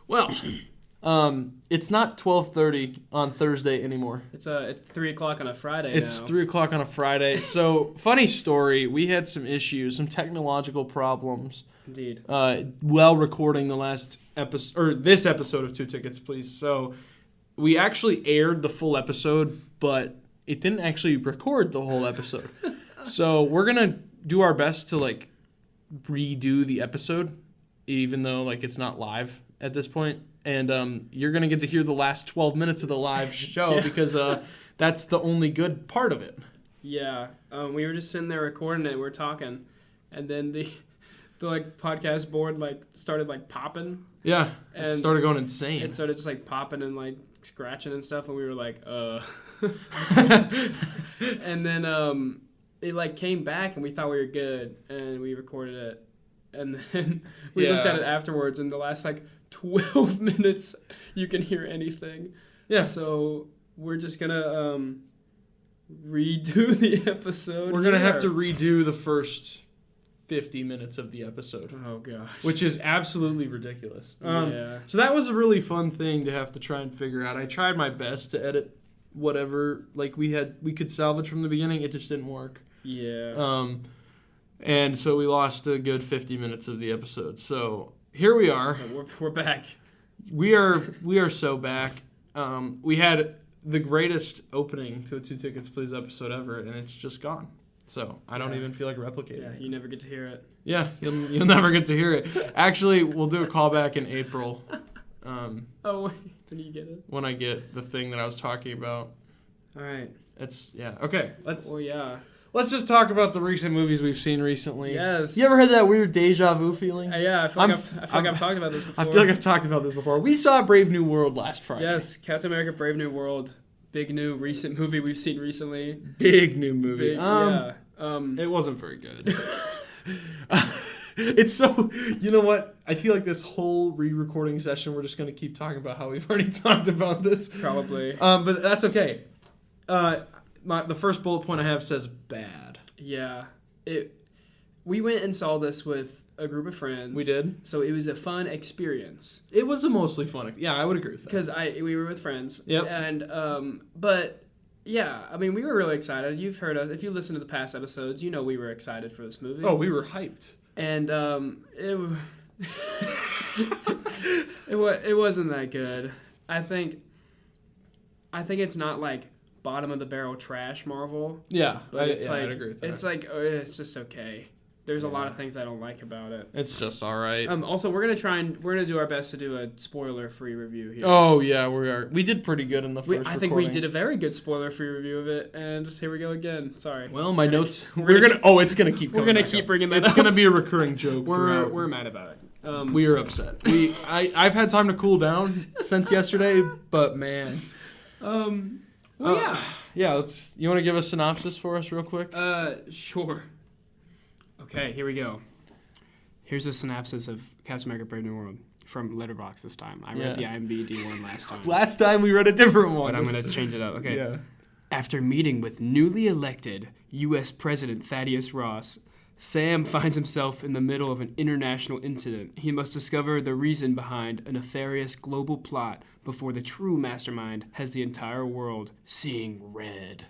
Well, it's not 12:30 on Thursday anymore. It's 3 o'clock on a Friday. It's now. 3 o'clock on a Friday. So, funny story. We had some issues, some technological problems. Indeed. While recording the last episode, or this episode of Two Tickets, Please. So, we actually aired the full episode, but it didn't actually record the whole episode. So, we're gonna do our best to redo the episode, even though it's not live at this point. And you're going to get to hear the last 12 minutes of the live show because that's the only good part of it. Yeah. We were just sitting there recording it. We were talking. And then the podcast board started popping. Yeah. And it started going insane. It started just popping and scratching and stuff. And we were like, And then it came back and we thought we were good. And we recorded it. And then we looked at it afterwards, and the last 12 minutes you can hear anything. Yeah. So we're just gonna redo the episode. We're gonna have to redo the first 50 minutes of the episode. Oh gosh. Which is absolutely ridiculous. Yeah. So that was a really fun thing to have to try and figure out. I tried my best to edit whatever we could salvage from the beginning. It just didn't work. Yeah. And so we lost a good 50 minutes of the episode. So here we are. So we're back. We are so back. We had the greatest opening to a Two Tickets Please episode ever, and it's just gone. So I don't even feel like replicating it. Yeah, you never get to hear it. Yeah, you'll never get to hear it. Actually, we'll do a callback in April. Oh, wait. Did you get it? When I get the thing that I was talking about. All right. Okay. Let's just talk about the recent movies we've seen recently. Yes. You ever had that weird deja vu feeling? Yeah, I feel like I've talked about this before. I feel like I've talked about this before. We saw Brave New World last Friday. Yes, Captain America Brave New World. Big new recent movie we've seen recently. Big new movie. It wasn't very good. It's so, you know what? I feel like this whole re-recording session, we're just going to keep talking about how we've already talked about this. Probably. But that's okay. The first bullet point I have says bad. Yeah. We went and saw this with a group of friends. We did. So it was a fun experience. It was a mostly fun. Yeah, I would agree with that. Because we were with friends. Yep. And but yeah, I mean, we were really excited. You've heard us. If you listen to the past episodes, you know we were excited for this movie. Oh, we were hyped. And it wasn't that good. I think it's not bottom of the barrel trash Marvel. Yeah, but I'd agree with that. It's it's just okay. There's a lot of things I don't like about it. It's just all right. Also, we're gonna do our best to do a spoiler-free review here. Oh yeah, we are. We did pretty good in the first. I think we did a very good spoiler-free review of it, and here we go again. Sorry. Well, my notes. It's gonna keep. We're gonna keep bringing that. It's gonna be a recurring joke. We're mad about it. We are upset. I've had time to cool down since yesterday, but man. Yeah. Yeah. You want to give a synopsis for us real quick? Sure. Okay, here we go. Here's a synopsis of Captain America Brave New World from Letterboxd this time. I read the IMDb one last time. Last time we read a different one. But I'm going to change it up. Okay. Yeah. After meeting with newly elected U.S. President Thaddeus Ross, Sam finds himself in the middle of an international incident. He must discover the reason behind a nefarious global plot before the true mastermind has the entire world seeing red.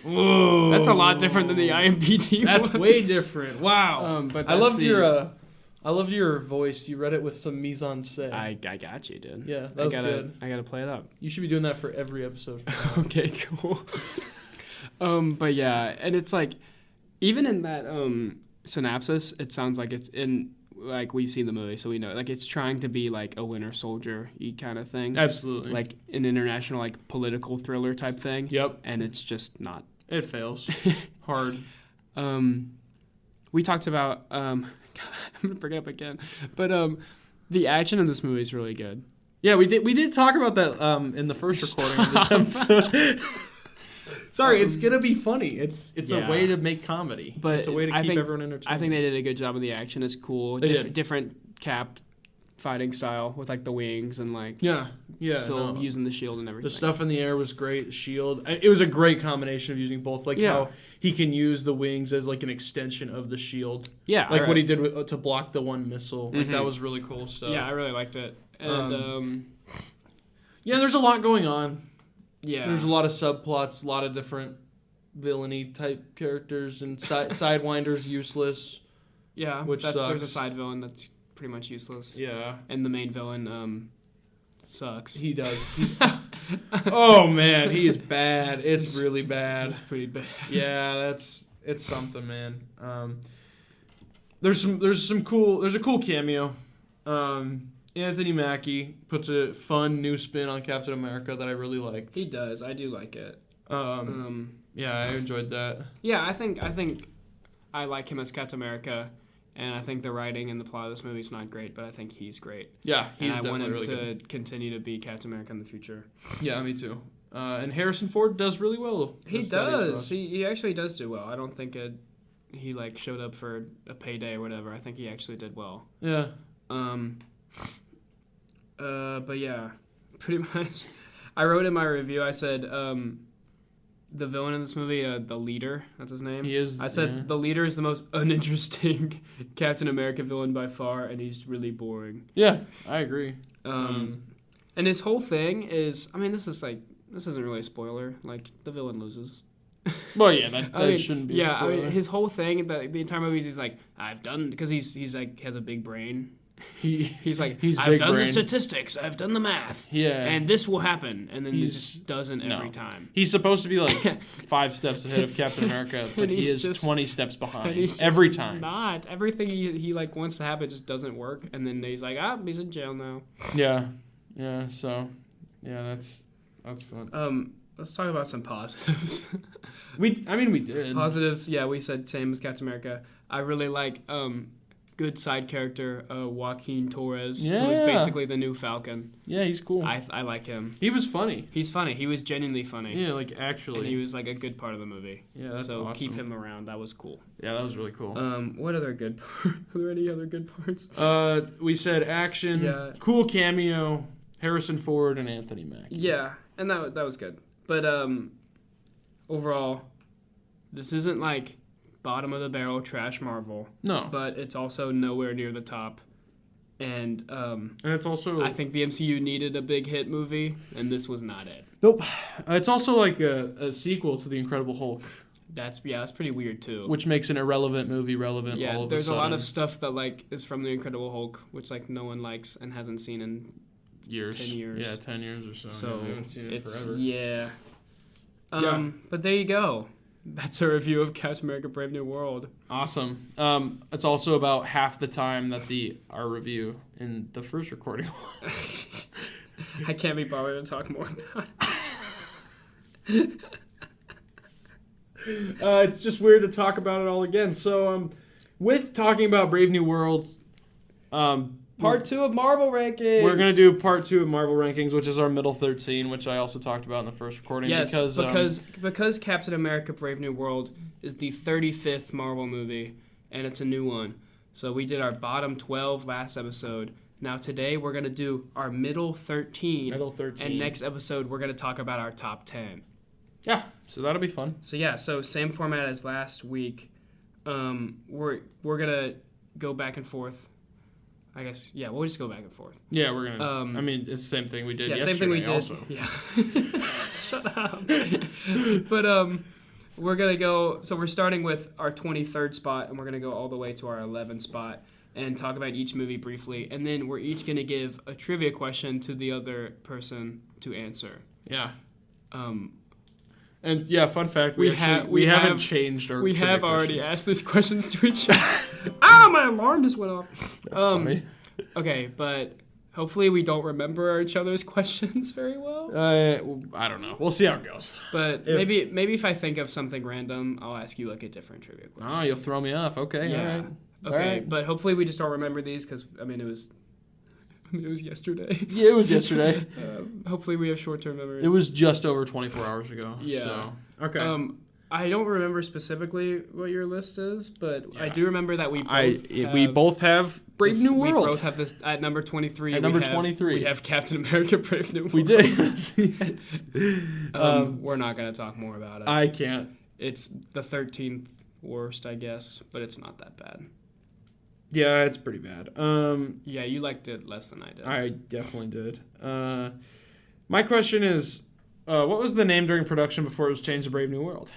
Whoa. That's a lot different than the IMDb That's one. way different. Wow. But I loved your voice. You read it with some mise en scène. I got you, dude. Yeah, that was good. I gotta play it up. You should be doing that for every episode. Okay, cool. But yeah, and it's even in that synopsis, it sounds like it's in we've seen the movie, so we know it's trying to be a Winter Soldier-y kind of thing. Absolutely. An international political thriller type thing. Yep. And it's just not. It fails hard. We talked about I'm gonna bring it up again, but the action in this movie is really good. Yeah, we did talk about that in the first recording of this episode. Sorry, it's gonna be funny. It's a way to make comedy. But it's a way to keep everyone entertained. I think they did a good job of the action. It's cool. They did. Different Cap fighting style with the wings and still using the shield and everything. The stuff in the air was great. Shield. It was a great combination of using both. How he can use the wings as an extension of the shield. Yeah. What he did to block the one missile. That was really cool stuff. Yeah, I really liked it. And yeah, there's a lot going on. yeah, There's a lot of subplots, a lot of different villainy type characters, and Sidewinder's useless. yeah. Which There's a sucks. side villain that's pretty much useless. Yeah, And the main villain sucks. he does. Oh man, he is bad. It's really bad. It's pretty bad. Yeah, it's something, man. There's a cool cameo. Anthony Mackie puts a fun new spin on Captain America that I really liked. He does. I do like it. Yeah, I enjoyed that. Yeah, I think I like him as Captain America, and I think the writing and the plot of this movie is not great, but I think he's great. Yeah, he's and I want definitely him really good. to continue to be Captain America in the future. Yeah, me too. And Harrison Ford does really well. He as Thaddeus does. Ross. He actually does do well. I don't think he like showed up for a payday or whatever. I think he actually did well. Yeah. But yeah, pretty much. I wrote in my review. I said, the villain in this movie, the leader. That's his name. He is. I said the leader is the most uninteresting Captain America villain by far, and he's really boring. Yeah, I agree. And his whole thing is, I mean, this isn't really a spoiler. Like, the villain loses. Well, yeah, that shouldn't be. Yeah, a spoiler. his whole thing, the entire movie, he's like, I've done, because he's like has a big brain. He's like, I've big done brain. the statistics, I've done the math, Yeah. and this will happen, and then he He's- just doesn't every time. He's supposed to be like 5 steps ahead of Captain America, but And he he's is just- 20 steps And behind he's just every time. Not everything he like wants to happen just doesn't work, and then he's like, he's in jail now. Yeah. So, yeah, that's fun. Let's talk about some positives. We did. Positives, yeah, we said same as Captain America. I really like good side character Joaquin Torres, who's Yeah. basically the new Falcon. Yeah, he's cool. I like him. He was funny. He's funny. He was genuinely funny. Yeah, like actually. And he was like a good part of the movie. Yeah, that's so awesome. keep him around. That was cool. Yeah, that was really cool. What other good parts? Are there any other good parts? We said action, Yeah. cool cameo, Harrison Ford and Anthony Mackie. Yeah, and that was good. But overall, this isn't like bottom of the barrel trash Marvel, No. but it's also nowhere near the top. And And it's also I think the MCU needed a big hit movie, and this was not it. Nope. It's also like a sequel to The Incredible Hulk, That's pretty weird too. which makes an irrelevant movie relevant Yeah, all of there's a a sudden. lot of stuff that like is from the Incredible Hulk, which like no one likes and hasn't seen in years. 10 years. Yeah, 10 years or so. So I haven't seen it it's forever. yeah. Yeah. But there you go. That's a review of Captain America: Brave New World. Awesome. It's also about half the time that our review in the first recording was. I can't be bothered to talk more about it. It's just weird to talk about it all again. So, with talking about Brave New World, Part 2 of Marvel rankings. we're going to do part 2 of Marvel rankings, which is our middle 13, which I also talked about in the first recording. Yes, because because Captain America: Brave New World is the 35th Marvel movie, and it's a new one. So we did our bottom 12 last episode. Now today we're gonna do our middle 13. Middle 13. And next episode we're gonna talk about our top 10. Yeah, so that'll be fun. So same format as last week. We're gonna go back and forth. I guess we'll just go back and forth. Yeah, we're going to... I mean, it's the same thing we did Yeah, yesterday same thing we did. also. Yeah. Shut up. But we're gonna go. So we're starting with our 23rd spot, and we're gonna go all the way to our 11th spot, and talk about each movie briefly, and then we're each gonna give a trivia question to the other person to answer. Yeah. Um, And yeah, fun fact, we haven't have changed our We trivia have already questions. asked these questions to each other. My alarm just went off. That's funny. Okay, but hopefully we don't remember each other's questions very well. I don't know. We'll see how it goes. But maybe if I think of something random, I'll ask you like a different trivia question. Oh, you'll throw me off. Okay, Yeah. all right. Okay, All right. but hopefully we just don't remember these because it was yesterday. Yeah, it was yesterday. Hopefully we have short-term memory. It was just over 24 hours ago. Yeah. So. Okay. I don't remember specifically what your list is, but I Yeah. do remember that we both have Brave New World. We both have this at number 23. At number 23. We have Captain America: Brave New World. We did. Yes. We're not going to talk more about it. I can't. It's the 13th worst, I guess, but it's not that bad. Yeah, it's pretty bad. Yeah, you liked it less than I did. I definitely did. My question is, what was the name during production before it was changed to Brave New World?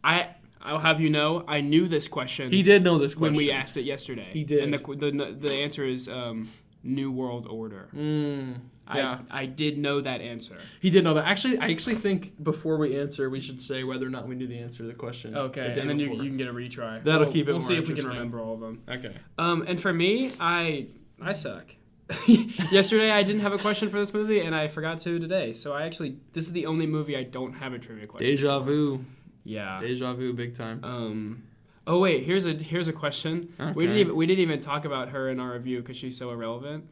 I'll have you know, I knew this question. He did know this question. When we asked it yesterday. He did. And the answer is New World Order. Yeah. I did know that answer. He did know that. Actually, I think before we answer, we should say whether or not we knew the answer to the question. Okay, and then you can get a retry. That'll keep it more We'll see if we can interesting. remember all of them. Okay. And for me, I suck. Yesterday, I didn't have a question for this movie, and I forgot to today. So this is the only movie I don't have a trivia question. Deja vu. Yeah. Deja vu, big time. Oh wait, here's a question. Okay. We didn't even talk about her in our review because she's so irrelevant.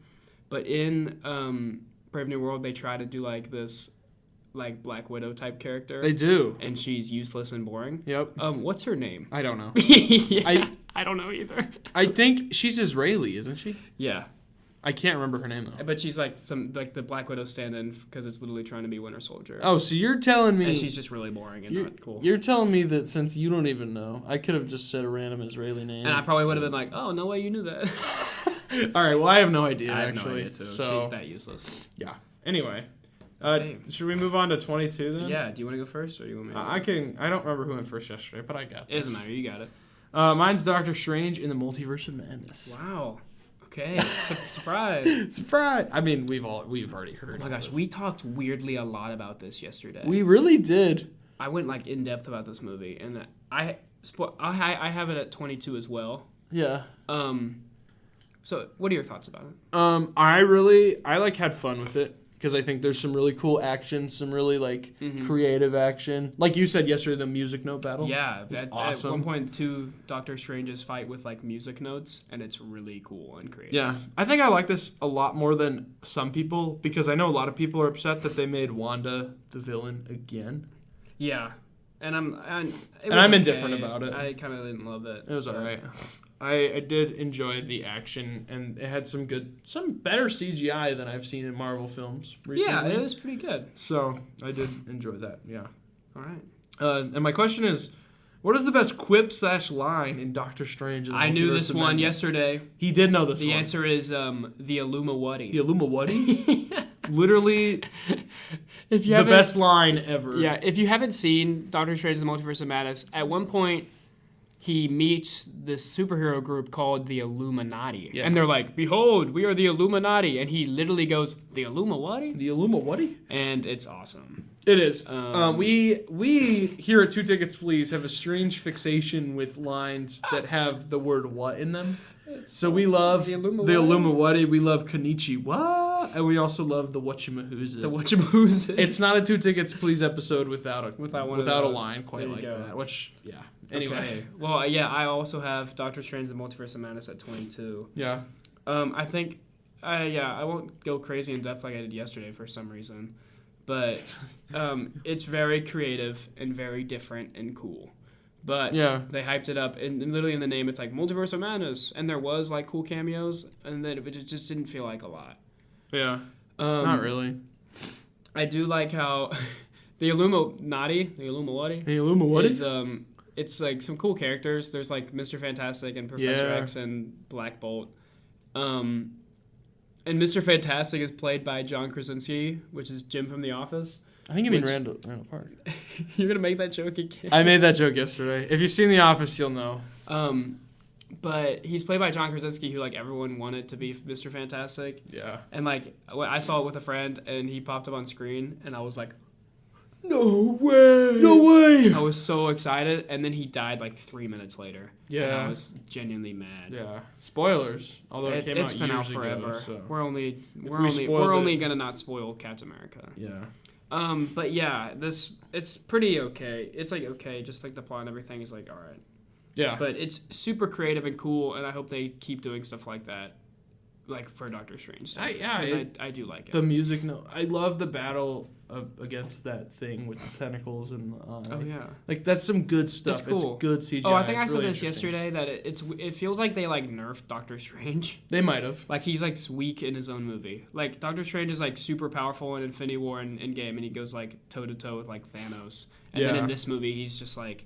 But in Brave New World, they try to do like this, like Black Widow type character. They do. And she's useless and boring. Yep. What's her name? I don't know. Yeah, I don't know either. I think she's Israeli, isn't she? Yeah. I can't remember her name though. But she's like the Black Widow stand-in because it's literally trying to be Winter Soldier. Oh, so you're telling me? And she's just really boring and not cool. You're telling me that since you don't even know, I could have just said a random Israeli name. And I probably would have been like, oh, no way you knew that. All right. Well, I have no idea. I have actually. no idea too. So, she's that useless. Yeah. Anyway, Okay. should we move on to 22 then? Yeah. Do you want to go first, or do you want me? I can. I don't remember who went first yesterday, but I got this. It doesn't matter. You got it. Mine's Doctor Strange in the Multiverse of Madness. Wow. Okay. Surprise. Surprise! I mean, we've already heard. Oh my gosh, we talked weirdly a lot about this yesterday. We really did. I went like in depth about this movie, and I have it at 22 as well. Yeah. So what are your thoughts about it? I had fun with it because I think there's some really cool action, some really creative action. Like you said yesterday, the music note battle. Yeah, awesome. At one point, two Doctor Stranges fight with like music notes, and it's really cool and creative. Yeah, I think I like this a lot more than some people because I know a lot of people are upset that they made Wanda the villain again. Yeah, and I'm indifferent about it. I kind of didn't love it. It was alright. I did enjoy the action, and it had some better CGI than I've seen in Marvel films recently. Yeah, it was pretty good. So I did enjoy that. Yeah. All right. And my question is, what is the best quip/line in Doctor Strange? I knew this one yesterday. He did know this one. The answer is the Illumawati. The Illumawati? Literally the best line ever. Yeah, if you haven't seen Doctor Strange: The Multiverse of Madness, at one point he meets this superhero group called the Illuminati. Yeah. And they're like, behold, we are the Illuminati. And he literally goes, the Illumawati? The Illumawati? And it's awesome. It is. We here at Two Tickets Please have a strange fixation with lines that have the word what in them. So we love the Illumawati, we love Konnichiwa, and we also love the Whatchamahoozah. The Whatchamahoozah. It's not a Two Tickets Please episode without a a line quite like that. Which, yeah. Anyway. Okay. Well, yeah, I also have Doctor Strange: The Multiverse of Madness at 22. Yeah. I think, I won't go crazy in depth like I did yesterday for some reason, but it's very creative and very different and cool. But they hyped it up, and literally in the name, it's like Multiverse of Madness, and there was like cool cameos, and then it just didn't feel like a lot. Yeah. Not really. I do like how the Illumawati is it's like some cool characters. There's like Mr. Fantastic and Professor X and Black Bolt. And Mr. Fantastic is played by John Krasinski, which is Jim from The Office. I think you mean Randall Park. You're going to make that joke again? I made that joke yesterday. If you've seen The Office, you'll know. But he's played by John Krasinski, who like everyone wanted to be Mr. Fantastic. Yeah. And like I saw it with a friend, and he popped up on screen, and I was like, No way! I was so excited, and then he died like 3 minutes later. Yeah. And I was genuinely mad. Yeah. Spoilers. Although it came out years ago. It's been out forever. So. We're only gonna not spoil Captain America. Yeah. But yeah, it's pretty okay. It's like okay, just like the plot and everything is like all right. Yeah. But it's super creative and cool, and I hope they keep doing stuff like that, like for Doctor Strange stuff. I do like it. The music, I love the battle against that thing with the tentacles and the eye. Oh yeah. Like that's some good stuff. It's cool. It's good CGI. Oh, I think I said really this yesterday that it feels like they like nerfed Doctor Strange. They might have. Like he's like weak in his own movie. Like Doctor Strange is like super powerful in Infinity War and Endgame, and he goes like toe to toe with like Thanos. And then in this movie, he's just like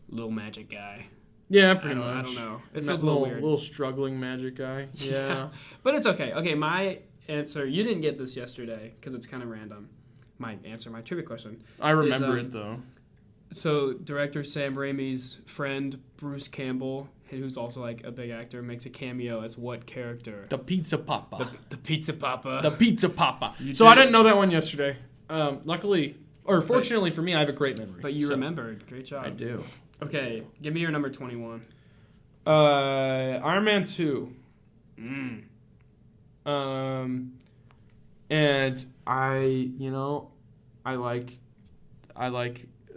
little magic guy. Yeah, pretty much. I don't know. It That feels a little weird. Little struggling magic guy. Yeah. But it's okay. Okay, my answer, you didn't get this yesterday because it's kind of random. My trivia question. I remember it, though. So, director Sam Raimi's friend, Bruce Campbell, who's also like a big actor, makes a cameo as what character? The Pizza Papa. The Pizza Papa. The Pizza Papa. I didn't know that one yesterday. Luckily, or fortunately for me, I have a great memory. But you remembered. Great job. I do. Okay, give me your number 21. Iron Man 2. And I like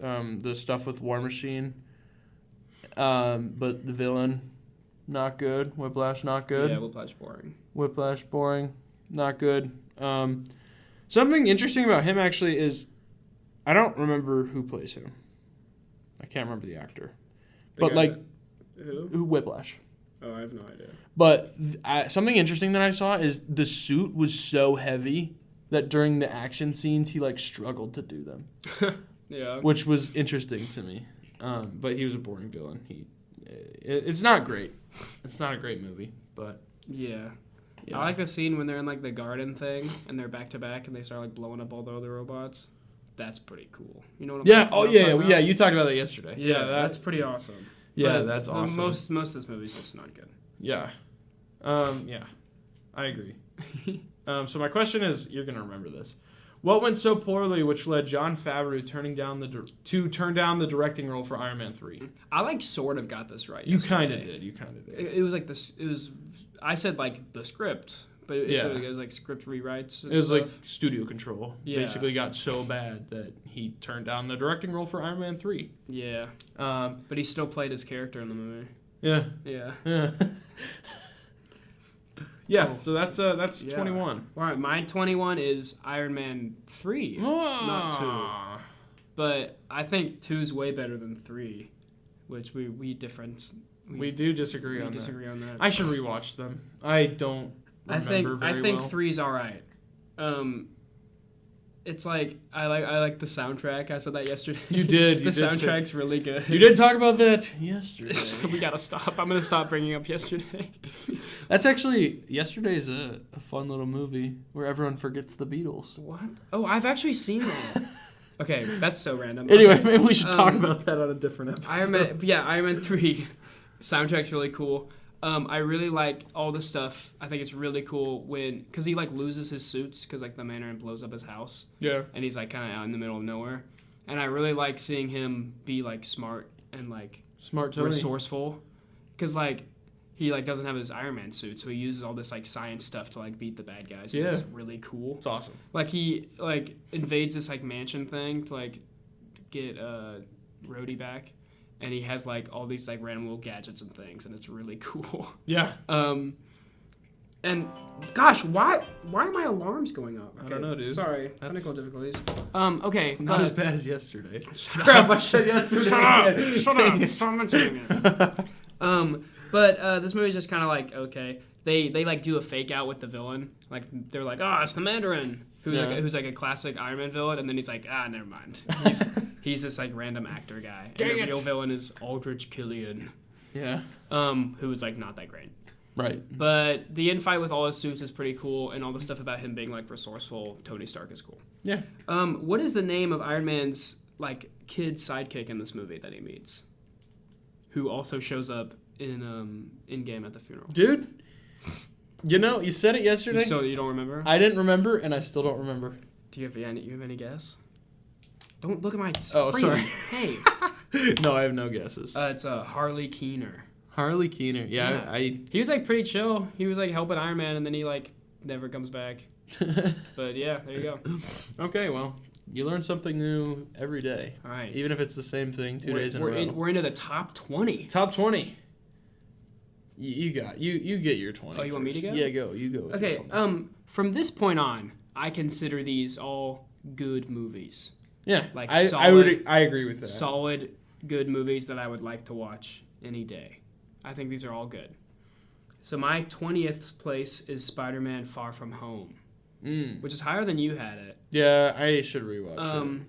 the stuff with War Machine. But the villain, not good. Whiplash, not good. Yeah, Whiplash boring. Whiplash boring, not good. Something interesting about him actually is, I don't remember who plays him. I can't remember the actor. But who? Whiplash. Oh, I have no idea. But something interesting that I saw is the suit was so heavy that during the action scenes he struggled to do them. Yeah. Which was interesting to me. But he was a boring villain. It's not great. It's not a great movie, but yeah. I like the scene when they're in the garden thing and they're back to back and they start blowing up all the other robots. That's pretty cool. You know what I'm yeah. Oh Yeah. You talked about that yesterday. Yeah, that's pretty awesome. Yeah, but that's awesome. Most of this movie's just not good. Yeah. Yeah. I agree. So my question is, you're gonna remember this. What went so poorly, which led Jon Favreau to turn down the directing role for Iron Man 3? I sort of got this right. You kind of did. It was this. It was. I said the script, but it was script rewrites. It was stuff. studio control. Yeah. Basically, got so bad that he turned down the directing role for Iron Man 3. Yeah. But he still played his character in the movie. Yeah. Yeah. Yeah. Yeah, so that's 21. All right, my 21 is Iron Man 3, not 2. But I think 2 is way better than 3, which we do disagree on that. I should rewatch them. I don't remember very well. I think 3's all right. It's I like the soundtrack. I said that yesterday. You did. The soundtrack's really good. You did talk about that yesterday. So we gotta stop. I'm gonna stop bringing up yesterday. That's actually yesterday's a fun little movie where everyone forgets the Beatles. What? Oh, I've actually seen that. Okay, that's so random. Anyway, maybe we should talk about that on a different episode. Iron Man 3 soundtrack's really cool. I really like all the stuff. I think it's really cool because he loses his suits because the Mandarin blows up his house. Yeah. And he's kind of out in the middle of nowhere. And I really like seeing him be smart and smart Tony. Resourceful. Because he doesn't have his Iron Man suit, so he uses all this science stuff to beat the bad guys. Yeah. It's really cool. It's awesome. He invades this mansion thing to get Rhodey back. And he has all these random little gadgets and things, and it's really cool. Yeah. And gosh, why are my alarms going up? Okay, I don't know, dude. Sorry, technical difficulties. Okay. Not as bad as yesterday. Crap! I said yesterday. Shut up! Stop mentioning it. But this movie's just kind of okay. They do a fake out with the villain. They're it's the Mandarin. Who's a classic Iron Man villain, and then he's never mind. He's this random actor guy. And the real villain is Aldrich Killian. Yeah. Who was not that great. Right. But the infight with all his suits is pretty cool, and all the stuff about him being resourceful, Tony Stark is cool. Yeah. What is the name of Iron Man's kid sidekick in this movie that he meets? Who also shows up in game at the funeral. Dude. You said it yesterday. So you don't remember? I didn't remember, and I still don't remember. Do you have any guess? Don't look at my screen. Oh, sorry. Hey. No, I have no guesses. It's Harley Keener. Harley Keener. Yeah. He was pretty chill. He was helping Iron Man, and then he never comes back. But yeah, there you go. Okay, well, you learn something new every day. All right. Even if it's the same thing 2 days in a row. We're into the top 20. Top 20. You get your 20. Oh, you want me to go? Yeah, go. You go. Okay. From this point on, I consider these all good movies. Yeah. I agree with that. Solid, good movies that I would like to watch any day. I think these are all good. So my 20th place is Spider-Man: Far From Home, which is higher than you had it. Yeah, I should rewatch it.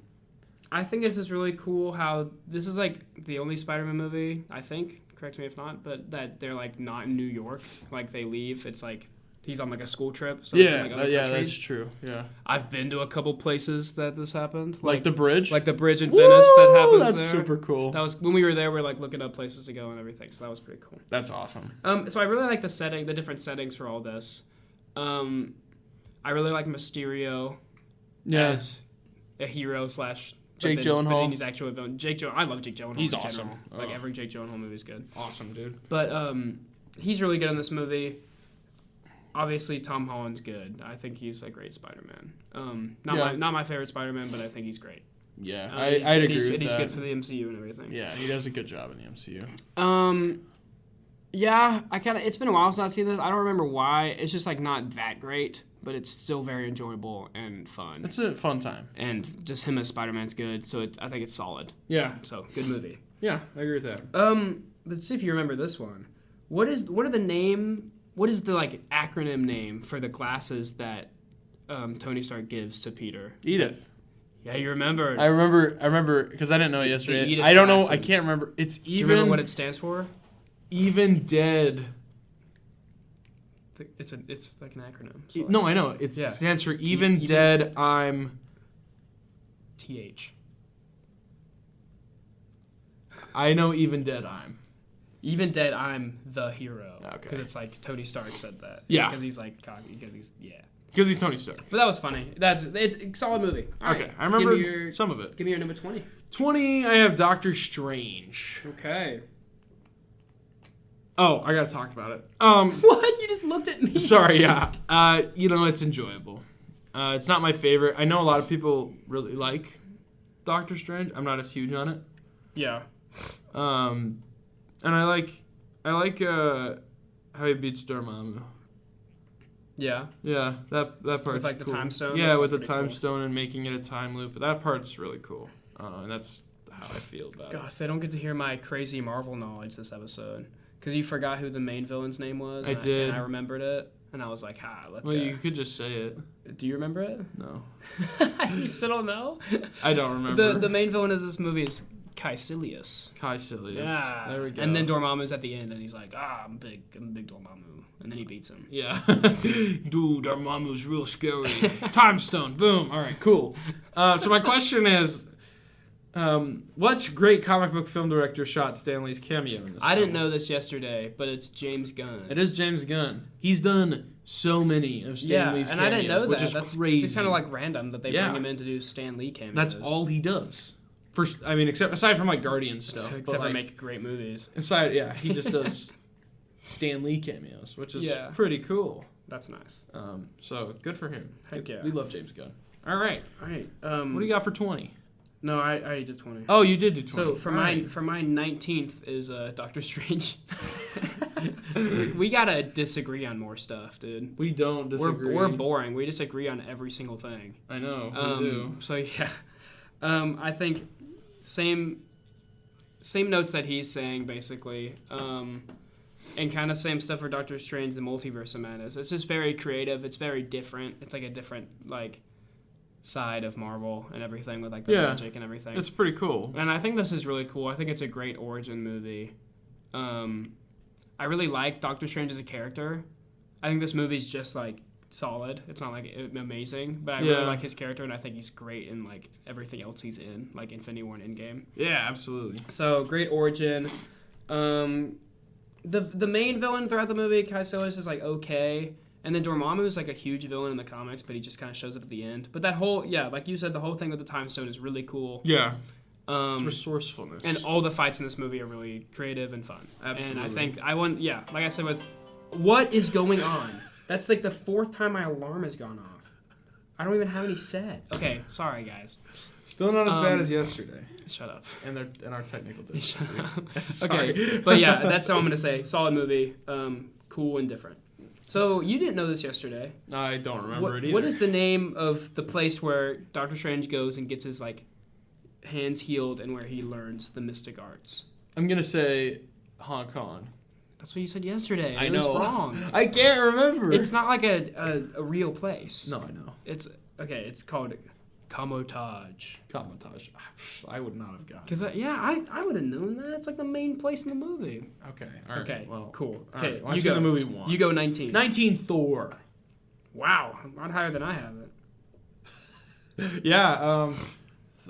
I think this is really cool. How this is the only Spider-Man movie, I think. correct me if not, but that they're like not in New York. Like they leave. It's like he's on like a school trip. So it's in, like, other countries. That's true. Yeah, I've been to a couple places that this happened. Like the bridge. Like the bridge in Venice that happens there. That's super cool. That was when we were there. We're like looking up places to go and everything. So that was pretty cool. That's awesome. So I really like the different settings for all this. I really like Mysterio as a hero slash Jake But Gyllenhaal. then he's actually a villain. I love Jake Gyllenhaal. He's in awesome. general. Like every Jake Gyllenhaal movie is good. Awesome, dude. But he's really good in this movie. Obviously, Tom Holland's good. I think he's a great Spider-Man. Not my favorite Spider-Man, but I think he's great. Yeah, I'd agree with that. And he's good for the MCU and everything. Yeah, he does a good job in the MCU. Yeah, it's been a while since I've seen this. I don't remember why. It's just like not that great, but it's still very enjoyable and fun. It's a fun time. And just him as Spider-Man's good, so I think it's solid. Yeah. So good movie. Yeah, I agree with that. Let's see if you remember this one. What is the like acronym name for the glasses that Tony Stark gives to Peter? Edith. Yeah, you remember. I remember because I didn't know it yesterday. Edith I don't know. glasses. I can't remember. It's even. Do you remember what it stands for? Even dead. It's like an acronym. So No, I know. It stands for even dead. I'm. TH. I know even dead. I'm. Even dead. I'm the hero. Okay. Because it's like Tony Stark said that. Yeah. Because he's like cocky. Because he's Tony Stark. But that was funny. It's a solid movie. All Okay, right. I remember some of it. Give me your number 20. 20. I have Doctor Strange. Okay. Oh, I gotta talk about it. What? You just looked at me. Sorry, yeah. It's enjoyable. It's not my favorite. I know a lot of people really like Doctor Strange. I'm not as huge on it. Yeah. And I like how he beats Dormammu. Yeah. Yeah, that part's With like the cool. time stone. Yeah, That's with the pretty time cool. stone and making it a time loop. That part's really cool. And that's how I feel about it. Gosh, they don't get to hear my crazy Marvel knowledge this episode. Because you forgot who the main villain's name was. I did. And I remembered it. And I was like, Well, you could just say it. Do you remember it? No. You still don't know? I don't remember. The main villain of this movie is Caecilius. Caecilius. Yeah. There we go. And then Dormammu's at the end, and he's like, I'm big Dormammu. And then he beats him. Yeah. Dude, Dormammu's real scary. Time stone. Boom. All right, cool. So my question is, what great comic book film director shot Stan Lee's cameo in this I film? didn't know this yesterday, but it's James Gunn. It is James Gunn. He's done so many of Stan Lee's cameos, and I didn't know which that. is That's crazy. just kind of like random that they bring him in to do Stan Lee cameos. That's all he does. Aside from like Guardian stuff. Except for make great movies. He just does Stan Lee cameos, which is pretty cool. That's nice. So good for him. Heck yeah. We love James Gunn. All right. What What do you got for 20? No, I already did 20. Oh, you did do 20. So for my 19th is Doctor Strange. We gotta disagree on more stuff, dude. We don't disagree. We're boring. We disagree on every single thing. I know. We do. So yeah, I think same notes that he's saying basically, and kind of same stuff for Doctor Strange: The Multiverse of Madness. It's just very creative. It's very different. It's like a different side of Marvel and everything with like the magic and everything. It's pretty cool. And I think this is really cool. I think it's a great origin movie. I really like Doctor Strange as a character. I think this movie's just like solid. It's not like amazing, but I really like his character, and I think he's great in like everything else he's in, like Infinity War and Endgame. Yeah, absolutely. So great origin. The main villain throughout the movie, Caecilius, is like okay. And then Dormammu is like a huge villain in the comics, but he just kind of shows up at the end. But that whole, like you said, the whole thing with the time stone is really cool. Yeah. It's resourcefulness. And all the fights in this movie are really creative and fun. Absolutely. And I think like I said, with what is going on? That's like the fourth time my alarm has gone off. I don't even have any set. Okay, sorry guys. Still not as bad as yesterday. Shut up. And our technical Shut difficulties. up. Okay, but yeah, that's all I'm gonna say. Solid movie, cool and different. So, you didn't know this yesterday. I don't remember it either. What is the name of the place where Doctor Strange goes and gets his, hands healed and where he learns the mystic arts? I'm going to say Hong Kong. That's what you said yesterday. I It know. was wrong. I can't remember. It's not like a real place. No, I know. It's, okay, it's called Kamotage. I would not have gotten. Because I would have known that. It's like the main place in the movie. Okay. All right. Okay. Well, Cool. All Okay. right. Well, I've seen the movie once. You go 19. 19 Thor. Wow, a lot higher than I have it. Yeah.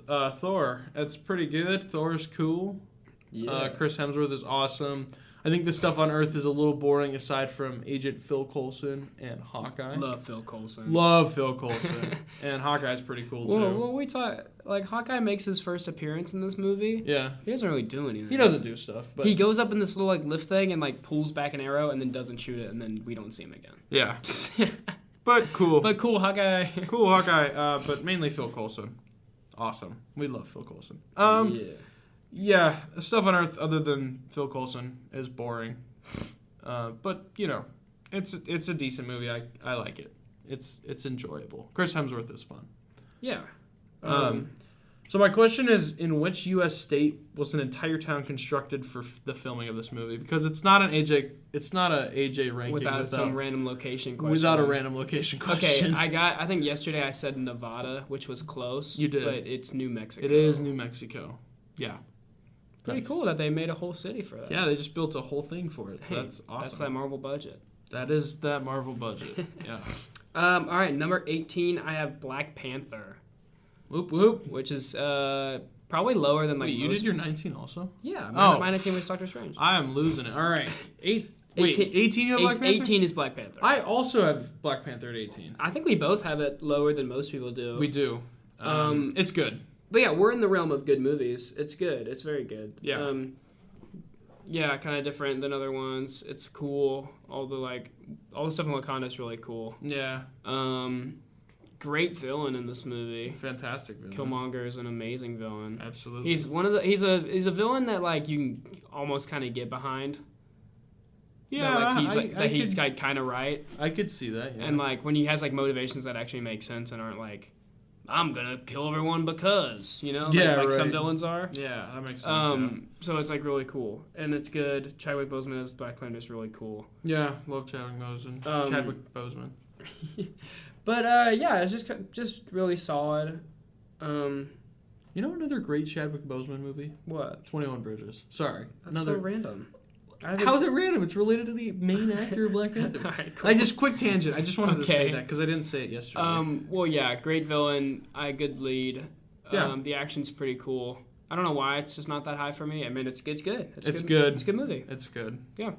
Thor. That's pretty good. Thor's cool. Yeah. Chris Hemsworth is awesome. I think the stuff on Earth is a little boring aside from Agent Phil Coulson and Hawkeye. Love Phil Coulson. And Hawkeye's pretty cool too. Well, we talk like Hawkeye makes his first appearance in this movie. Yeah. He doesn't really do anything. He doesn't do stuff, but he goes up in this little like lift thing and like pulls back an arrow and then doesn't shoot it and then we don't see him again. Yeah. But cool. But cool Hawkeye. Cool Hawkeye, but mainly Phil Coulson. Awesome. We love Phil Coulson. Yeah, stuff on Earth other than Phil Coulson is boring. But, you know, it's a decent movie. I like it. It's enjoyable. Chris Hemsworth is fun. Yeah. So my question is, in which U.S. state was an entire town constructed for the filming of this movie? Because it's not an AJ ranking without some random location question. Without a random location question. Okay, I think yesterday I said Nevada, which was close. You did. But it's New Mexico. It is New Mexico. Yeah. Pretty cool that they made a whole city for that. Yeah, they just built a whole thing for it. So that's awesome. That's that Marvel budget. That is that Marvel budget. Yeah. All right, number 18, I have Black Panther. Whoop whoop. Which is probably lower than like. Wait, you did your 19 also? Yeah, my 19 was Doctor Strange. I am losing it. All right, 18 you have Black Panther? 18 is Black Panther. I also have Black Panther at 18. I think we both have it lower than most people do. We do. It's good. But yeah, we're in the realm of good movies. It's good. It's very good. Yeah. Yeah, kind of different than other ones. It's cool. All the stuff in Wakanda is really cool. Yeah. Great villain in this movie. Fantastic villain. Killmonger is an amazing villain. Absolutely. He's a villain that like you can almost kind of get behind. Yeah, he's kind of right. I could see that. Yeah. And like when he has like motivations that actually make sense and aren't like, I'm gonna kill everyone because, you know, like right. some villains are. Yeah, that makes sense. So it's like really cool and it's good. Chadwick Boseman as Black Panther is really cool. Yeah, love Chadwick Boseman. Chadwick Boseman. But yeah, it's just really solid. You know another great Chadwick Boseman movie? What? 21 Bridges. Sorry, that's so random. How is it random? It's related to the main actor of Black Panther. Right, cool. Quick tangent. I just wanted to say that because I didn't say it yesterday. Well, yeah, great villain, good lead. Yeah. The action's pretty cool. I don't know why it's just not that high for me. I mean, it's good. It's good. It's a good movie. It's good. Yeah.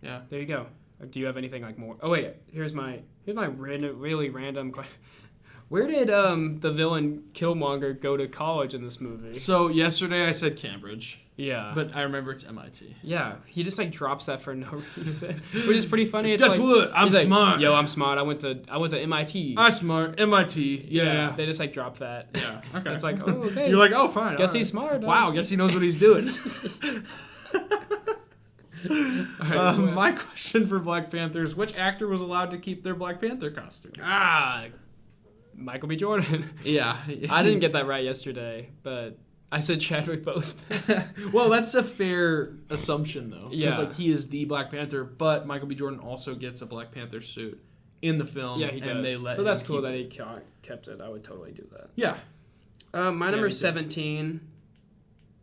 Yeah. There you go. Do you have anything like more? Oh wait, here's my really random question. Where did the villain Killmonger go to college in this movie? So yesterday I said Cambridge. Yeah. But I remember it's MIT. Yeah, he just like drops that for no reason, which is pretty funny. It's Guess what? I'm smart. Like, yo, I'm smart. I went to MIT. I'm smart. MIT. Yeah. They just like drop that. Yeah. Okay. It's like, oh, okay. You're like, oh, fine. Guess he's smart. Wow. Guess he knows what he's doing. My question for Black Panther is, which actor was allowed to keep their Black Panther costume? Michael B. Jordan. Yeah. I didn't get that right yesterday, but I said Chadwick Boseman. Well, that's a fair assumption, though. Yeah. Because he is the Black Panther, but Michael B. Jordan also gets a Black Panther suit in the film. Yeah, he does. And they let so that's him cool keep that it. he kept it. I would totally do that. Yeah. My number 17,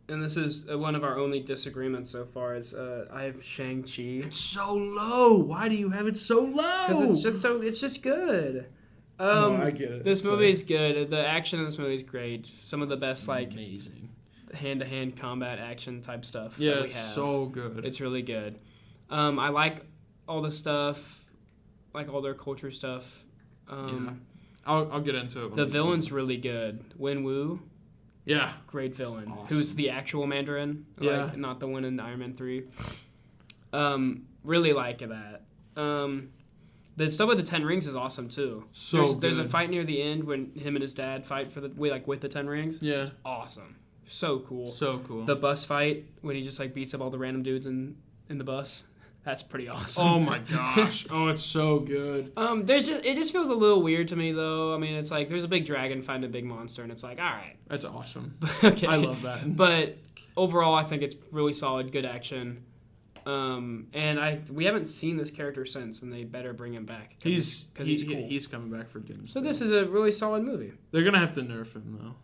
and this is one of our only disagreements so far, is I have Shang-Chi. It's so low. Why do you have it so low? Because it's just good. No, I get it. This movie is good. The action in this movie is great. Some of the best amazing hand-to-hand combat action type stuff. Yeah, that we it's have. so good. It's really good. I like all the stuff, like all their culture stuff. Yeah. I'll get into it. The villain's really good. Win Wu. Yeah. Great villain. Awesome. Who's the actual Mandarin. Yeah. Not the one in Iron Man 3. Really like that. The stuff with the 10 rings is awesome too. There's a fight near the end when him and his dad fight with the 10 rings. Yeah. It's awesome. So cool. So cool. The bus fight when he just like beats up all the random dudes in the bus. That's pretty awesome. Oh my gosh. Oh, it's so good. It just feels a little weird to me though. I mean, it's like there's a big dragon fighting a big monster and it's like, all right. That's awesome. Okay. I love that. But overall I think it's really solid, good action. And we haven't seen this character since, and they better bring him back. He's cool. He's coming back for Doomsday. So this is a really solid movie. They're gonna have to nerf him though.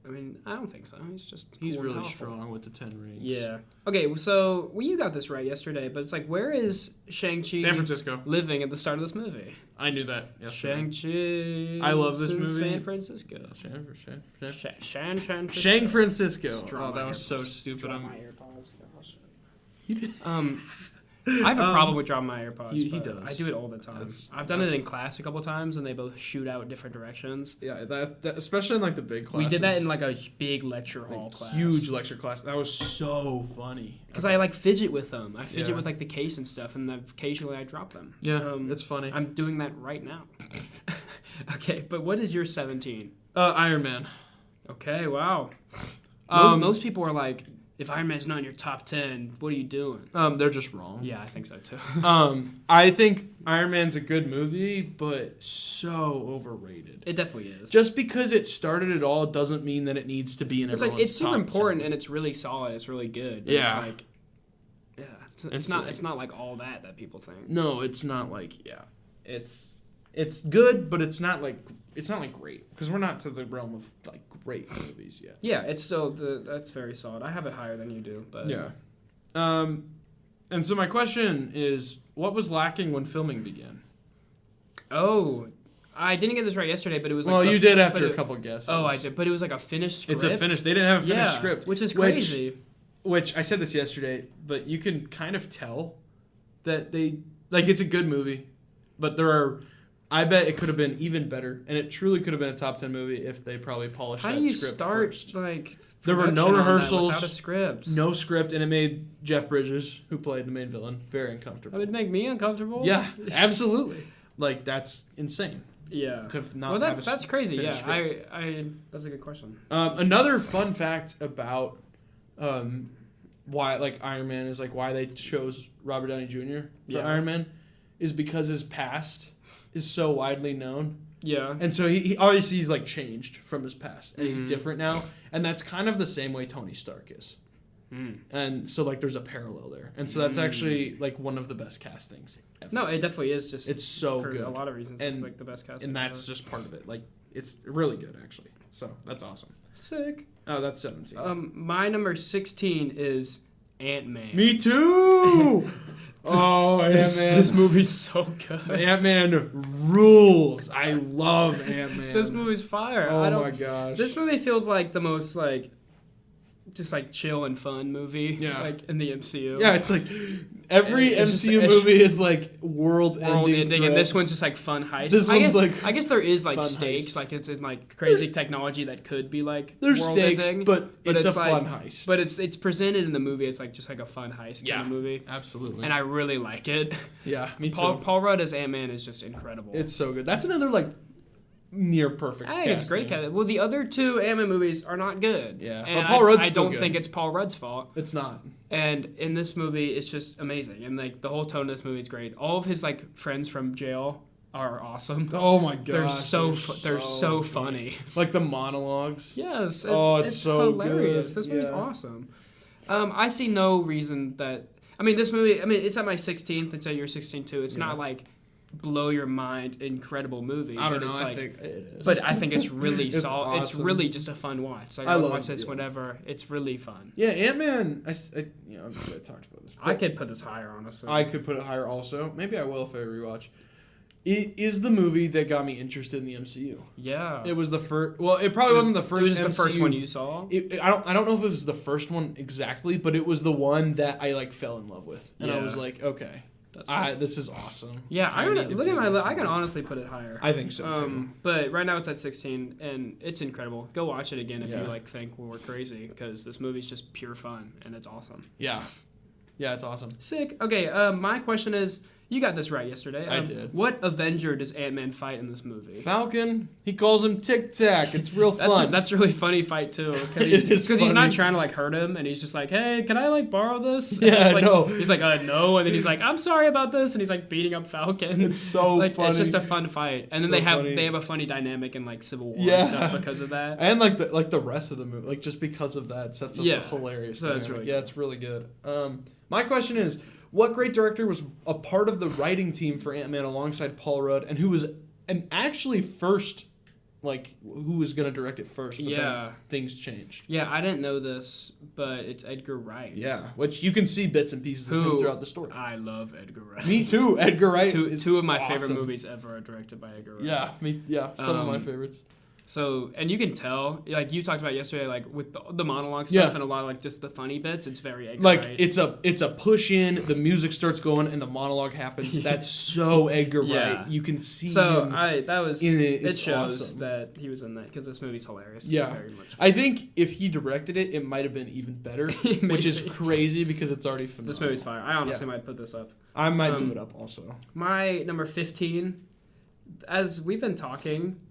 I mean, I don't think so. He's He's cool really and powerful. strong with the 10 rings. Yeah. Okay, so you got this right yesterday, but it's like, where is Shang-Chi San Francisco. living at the start of this movie? I knew that yesterday. Shang-Chi. I love this in movie. San Francisco. Shang Shang Francisco. Draw Oh, that my was so AirPods. stupid. Draw my AirPods. I have a problem with dropping my AirPods. He but does. I do it all the time. I've done it in class a couple times, and they both shoot out different directions. Yeah, that especially in like the big classes. We did that in like a big lecture hall class. Huge lecture class. That was so funny. Because I like fidget with them. I fidget Yeah. with like the case and stuff, and then occasionally I drop them. Yeah, it's funny. I'm doing that right now. Okay, but what is your 17? Iron Man. Okay, wow. Most people are like, if Iron Man's not in your top 10, what are you doing? They're just wrong. Yeah, I think so too. I think Iron Man's a good movie, but so overrated. It definitely is. Just because it started it all doesn't mean that it needs to be in It's everyone's like it's super top important 10. and it's really solid. It's really good. But Yeah. It's like, yeah, it's not like all that people think. No, it's not like it's good, but it's not like great because we're not to the realm of like great movies yet. Yeah, it's still that's very solid. I have it higher than you do, but Yeah. And so my question is, what was lacking when filming began? Oh, I didn't get this right yesterday, but it was like Well, you did after a couple guesses. Oh, I did, but it was like a finished script. It's a finished. They didn't have a finished Yeah, script, which is crazy. Which I said this yesterday, but you can kind of tell that they like it's a good movie, but I bet it could have been even better, and it truly could have been a top 10 movie if they probably polished How that do you script start first. like There were no production on that rehearsals, without a script? No script, and it made Jeff Bridges, who played the main villain, very uncomfortable. That would make me uncomfortable. Yeah, absolutely. Like that's insane. Yeah. To not Well, have that's crazy. Yeah, finished script. I that's a good question. Another fun fact about why like Iron Man is like why they chose Robert Downey Jr. for Iron Man is because his past is so widely known. Yeah. And so he obviously he's like changed from his past and he's different now, and that's kind of the same way Tony Stark is. And so like there's a parallel there, and so that's actually like one of the best castings ever. No, it definitely is. Just it's so for good. a lot of reasons. And, it's like the best casting. and that's ever. just part of it. Like it's really good actually. So that's awesome. Sick. Oh, that's 17. My number 16 is Ant-Man. Me too. Oh, Ant-Man. This movie's so good. Ant-Man rules. I love Ant-Man. This movie's fire. Oh my gosh. This movie feels like the most like just like chill and fun movie. Yeah. Like in the MCU. Yeah, it's like every It's just- MCU movie is like world ending, and this one's just like fun heist. This one's like I guess there is like fun stakes, heist. like it's in like crazy technology that could be like there's world stakes, ending. but it's a like, fun heist. But it's presented in the movie as like just like a fun heist kind of movie. Absolutely. And I really like it. Yeah, me too. Paul Rudd as Ant-Man is just incredible. It's so good. That's another like near perfect. I think it's great. Well, the other two Ant-Man movies are not good. Yeah, and but Paul Rudd's I still don't good. think it's Paul Rudd's fault. It's not. And in this movie, it's just amazing, and like the whole tone of this movie is great. All of his like friends from jail are awesome. Oh my gosh, They're so funny. Like the monologues. Yes. It's so hilarious. good. This movie's Yeah. awesome. I see no reason that. I mean, this movie. I mean, it's at my 16th. It's at your 16th too. It's not like blow your mind incredible movie. I don't but know. It's I like, think it is. But I think it's really It's solid. It's awesome. really just a fun watch. Like I I would love watch this it. whenever. It's really fun. Yeah, Ant-Man. Obviously I talked about this. I but could put this higher, honestly. I could put it higher also. Maybe I will if I rewatch. It is the movie that got me interested in the MCU. Yeah. It was the first. Well, it probably wasn't the first. It was just MCU. the first one you saw. I don't know if it was the first one exactly, but it was the one that I like fell in love with, and I Yeah. was like, okay, this is awesome. Yeah, I need don't to look be at in my. this I can movie. honestly put it higher. I think so too. But right now it's at 16, and it's incredible. Go watch it again if Yeah. you like think we're crazy, because this movie's just pure fun and it's awesome. Yeah, it's awesome. Sick. Okay, my question is, you got this right yesterday. I did. What Avenger does Ant-Man fight in this movie? Falcon. He calls him Tic Tac. It's real fun. That's a really funny fight too, It is because he's not funny. trying to like hurt him, and he's just like, "Hey, can I like borrow this?" And Yeah, he's like, no. He's like, "No," and then he's like, "I'm sorry about this," and he's like beating up Falcon. It's so like, funny. It's just a fun fight, and then So they have funny. a funny dynamic in like Civil War Yeah. and stuff because of that. And like the rest of the movie, like just because of that, sets up Yeah. a hilarious. So it's dynamic. really yeah, good. it's really good. My question is, what great director was a part of the writing team for Ant-Man alongside Paul Rudd, and who was actually first, like, who was going to direct it first, but then things changed. Yeah, I didn't know this, but it's Edgar Wright. Yeah, which you can see bits and pieces of him throughout the story. I love Edgar Wright. Me too. Edgar Wright Two of my awesome. favorite movies ever are directed by Edgar Wright. Yeah, some of my favorites. So, and you can tell, like you talked about yesterday, like with the monologue stuff and a lot of like just the funny bits, it's very Edgar Wright. It's a push in, the music starts going, and the monologue happens. That's so Edgar Wright. You can see him in it. It shows awesome. that he was in that because this movie's hilarious. Yeah, very much. I think if he directed it, it might have been even better, which is crazy because it's already phenomenal. This movie's fire. I honestly might put this up. I might move it up also. My number 15, as we've been talking,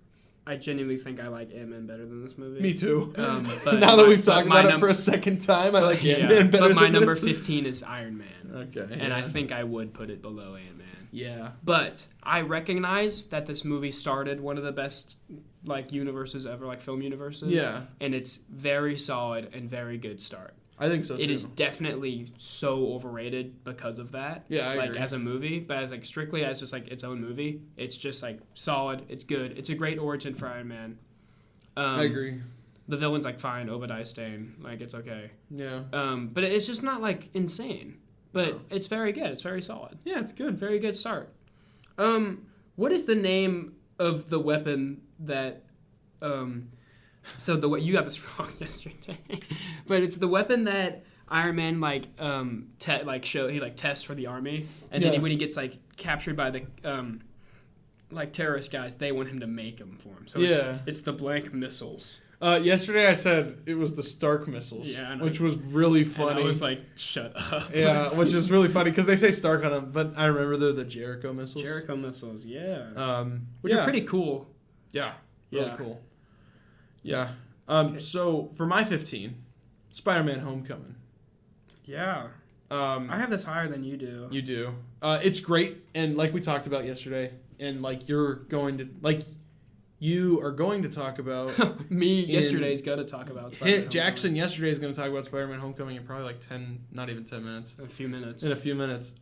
I genuinely think I like Ant-Man better than this movie. Me too. But now that we've talked about it for a second time, I like Ant-Man better than But my number this. 15 is Iron Man. Okay. And I think I would put it below Ant-Man. Yeah. But I recognize that this movie started one of the best like universes ever, like film universes. Yeah. And it's very solid and very good start. I think so too. It is definitely so overrated because of that. Yeah, I agree. As a movie, but as like strictly as just like its own movie, it's just like solid. It's good. It's a great origin for Iron Man. I agree. The villain's like fine, Obadiah Stane, like it's okay. Yeah. But it's just not like insane. But it's very good. It's very solid. Yeah, it's good. Very good start. What is the name of the weapon that? So you got this wrong yesterday, but it's the weapon that Iron Man he tests for the army, and then when he gets like captured by the like terrorist guys, they want him to make them for him. So it's the blank missiles. Yesterday I said it was the Stark missiles, which was really funny. And I was like, shut up. Yeah, which is really funny because they say Stark on them, but I remember they're the Jericho missiles. Jericho missiles, which are pretty cool. Yeah, really cool. Yeah. So for my 15, Spider-Man: Homecoming. Yeah. I have this higher than you do. You do. It's great, and like we talked about yesterday, and like you are going to talk about Yesterday's going to talk about Spider-Man. Jackson yesterday is going to talk about Spider-Man: Homecoming in probably like 10, not even 10 minutes. A few minutes. In a few minutes.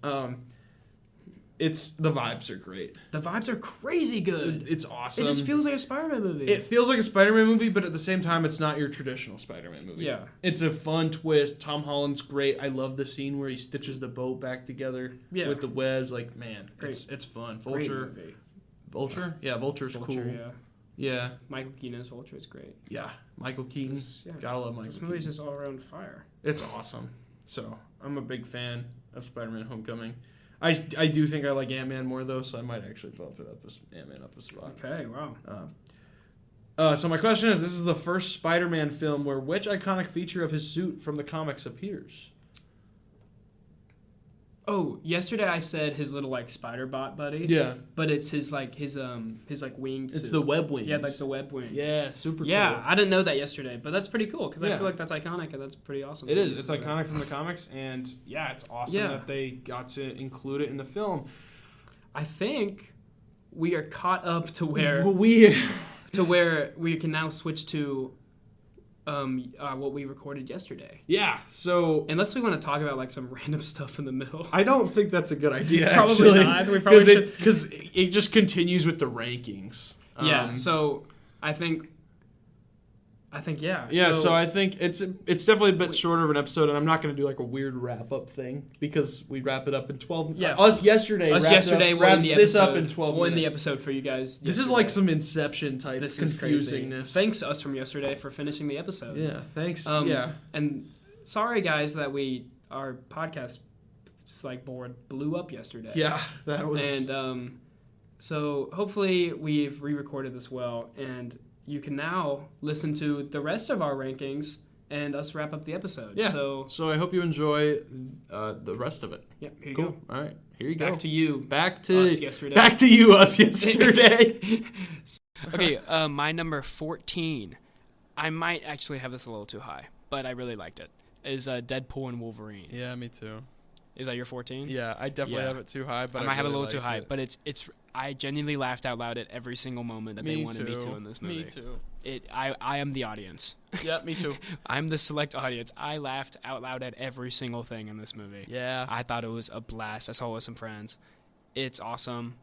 The vibes are great. The vibes are crazy good. It's awesome. It just feels like a Spider-Man movie. It feels like a Spider-Man movie, but at the same time, it's not your traditional Spider-Man movie. Yeah. It's a fun twist. Tom Holland's great. I love the scene where he stitches the boat back together with the webs. Like, man, it's fun. Vulture? Yeah, Vulture's cool. Yeah. Michael Keaton's Vulture is great. Yeah. Michael Keaton. Gotta love Michael Keaton. This movie's just all around fire. It's awesome. So, I'm a big fan of Spider-Man: Homecoming. I do think I like Ant-Man more, though, so I might actually bump it up as Ant-Man up a spot. Okay, wow. So my question is, this is the first Spider-Man film where which iconic feature of his suit from the comics appears? Oh, yesterday I said his little like spider bot buddy. Yeah. But it's his wings. It's the web wings. Yeah, like the web wings. Yeah, super cool. Yeah, I didn't know that yesterday, but that's pretty cool because I feel like that's iconic and that's pretty awesome. It is. It's iconic from the comics, and it's awesome that they got to include it in the film. I think we are caught up to where we can now switch to what we recorded yesterday. Yeah, so unless we want to talk about like some random stuff in the middle, I don't think that's a good idea. Probably not. We probably should, because it just continues with the rankings. So I think So I think it's definitely a bit shorter of an episode, and I'm not going to do like a weird wrap up thing because we wrap it up in 12. Yeah. Us yesterday wraps this up in 12 we'll minutes. end the episode for you guys. This is like some Inception type confusingness. Thanks us from yesterday for finishing the episode. Yeah, thanks. And sorry guys that our podcast board blew up yesterday. Yeah, that was. And so hopefully we've re-recorded this well, and you can now listen to the rest of our rankings and us wrap up the episode. Yeah. So I hope you enjoy the rest of it. Yeah. Here you go. All right. Here you go. Back to you. Back to us yesterday. Back to you. Us yesterday. Okay. My number 14. I might actually have this a little too high, but I really liked it. Is Deadpool and Wolverine. Yeah, me too. Is that your 14? Yeah, I definitely have it too high, but I might have really a little too high, it. but it's. I genuinely laughed out loud at every single moment that they wanted me to in this movie. Me too. I am the audience. Yeah, me too. I'm the select audience. I laughed out loud at every single thing in this movie. Yeah. I thought it was a blast. I saw it with some friends. It's awesome.